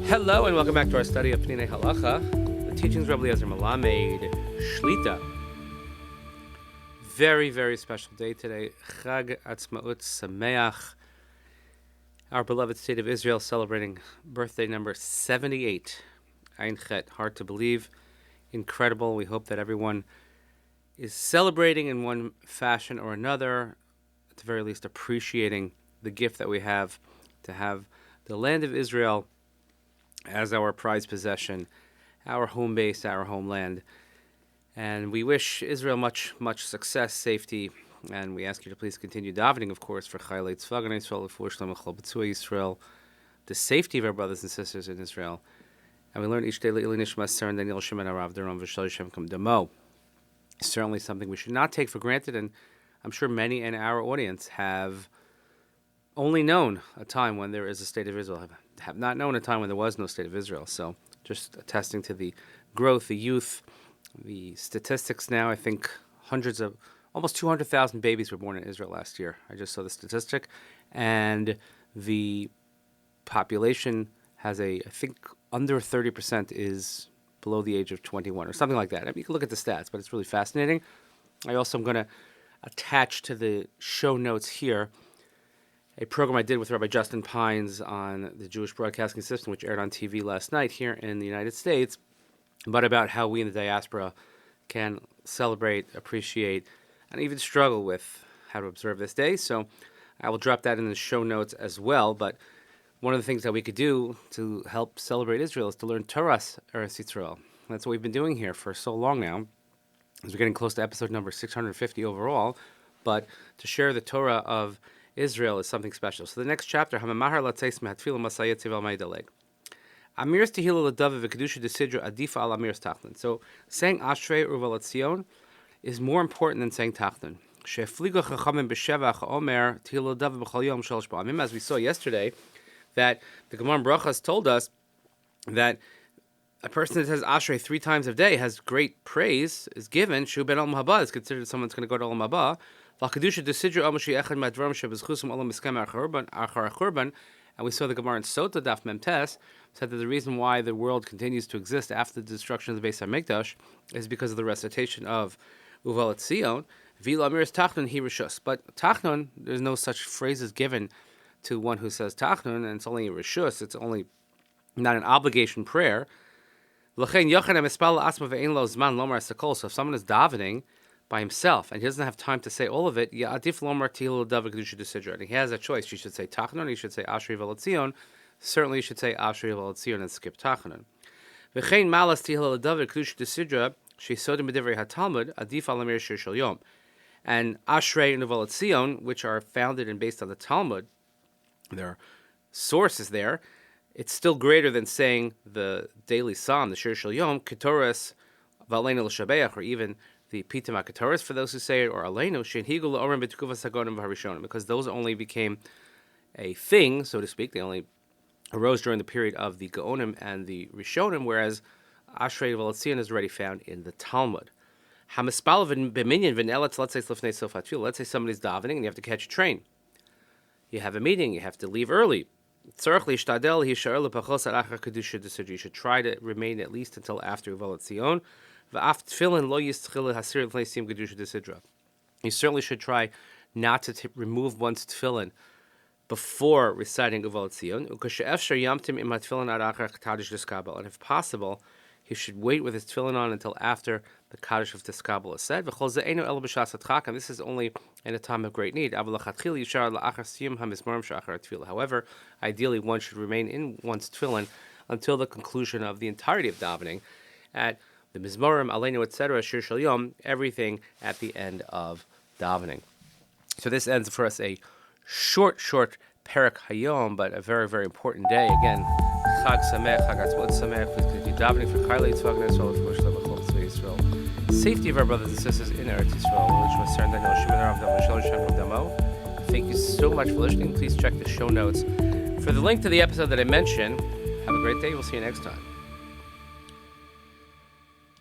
Hello and welcome back to our study of Peninei Halacha, the teachings of Rabbi Eliezer Melamed Shlita. Very, very special day today. Chag Atzmaut Sameach. Our beloved state of Israel celebrating birthday number 78. Ein Chet, hard to believe, incredible. We hope that everyone is celebrating in one fashion or another, at the very least appreciating the gift that we have to have the land of Israel as our prized possession, our home base, our homeland. And we wish Israel much, much success, safety, and we ask you to please continue davening, of course, for Chaylei Tzva Gan Yisrael, for Shlom Chol B'tzua Yisrael, the safety of our brothers and sisters in Israel. And we learn each day, Le'ili Nishmat Saren Daniel Shimon Arav Daron V'Shal Yishem Kam Damo. Certainly something we should not take for granted, and I'm sure many in our audience have only known a time when there is a state of Israel, have not known a time when there was no state of Israel. So just attesting to the growth, the youth, the statistics now. I think almost 200,000 babies were born in Israel last year. I just saw the statistic. And the population has I think under 30% is below the age of 21 or something like that. I mean, you can look at the stats, but it's really fascinating. I also am going to attach to the show notes here a program I did with Rabbi Justin Pines on the Jewish Broadcasting System, which aired on TV last night here in the United States, but about how we in the diaspora can celebrate, appreciate, and even struggle with how to observe this day. So I will drop that in the show notes as well. But one of the things that we could do to help celebrate Israel is to learn Torah's Eretz Yisrael. That's what we've been doing here for so long now, as we're getting close to episode number 650 overall. But to share the Torah of Israel is something special. So the next chapter, Hamamahar Latzeis Mehatfilah Masayet Tefillah May Deleg. Amir's Tehillah L'David V'Kedusha Desidra Adifa Al Amir's Tachnun. So saying Ashrei Uval Etzion is more important than saying Tachnun. She'efligu Chachamim B'Shevach Omer Tehillah L'David B'Chol Yom Shalosh Pa'amim. As we saw yesterday, that the Gemara Brachas told us that a person that says Ashrei 3 times a day has great praise, is given. Shu Ben Olam Haba is considered someone's going to go to Olam Haba. And we saw the Gemara in Sota Daf Memtes said that the reason why the world continues to exist after the destruction of the Beis HaMikdash is because of the recitation of Uval Etzion. V'ila Amiris Tachnun Hi Rishus. But Tachnun, there's no such phrases given to one who says Tachnun, and it's only a Rishus. It's only not an obligation prayer. So if someone is davening by himself, and he doesn't have time to say all of it, and he has a choice. You should say Tachnun, you should say Ashrei Uval Etzion. Certainly you should say Ashrei Uval Etzion and skip Tachnun. And Ashrei and Uval Etzion, which are founded and based on the Talmud, their sources there, it's still greater than saying the daily psalm, the Shir Shel Yom, Ketoras V'Aleinu L'Shabeach, or even the Pitim HaKetoras for those who say it, or Aleinu, She'enhigu L'Orim B'Tekuvas HaGonim V'Harishonim, because those only became a thing, so to speak. They only arose during the period of the Gaonim and the Rishonim, whereas Ashrei Uval Etzion is already found in the Talmud. Hamispal B'Minyan V'Ne'elatz L'Tzei L'Fnei Sof HaTefillah. Let's say somebody's davening and you have to catch a train. You have a meeting, you have to leave early. You should try to remain at least until after Uval Etzion. You certainly should try not to remove one's tefillin before reciting Uval Etzion. And if possible, he should wait with his tefillin on until after the Kaddish of Teskabel is said. And this is only in a time of great need. However, ideally one should remain in one's tefillin until the conclusion of the entirety of davening at the Mizmorim, Aleinu, etc., Shir Shel Yom, everything at the end of davening. So this ends for us a short Perek Hayom, but a very, very important day. Again, Chag Sameach, Chag Atzmaut Sameach. Please continue davening for Chaylei Tzva Gan Yisrael, for Shlom Chol B'tzua Yisrael. Safety of our brothers and sisters in Eretz Yisrael. Thank you so much for listening. Please check the show notes for the link to the episode that I mentioned. Have a great day. We'll see you next time.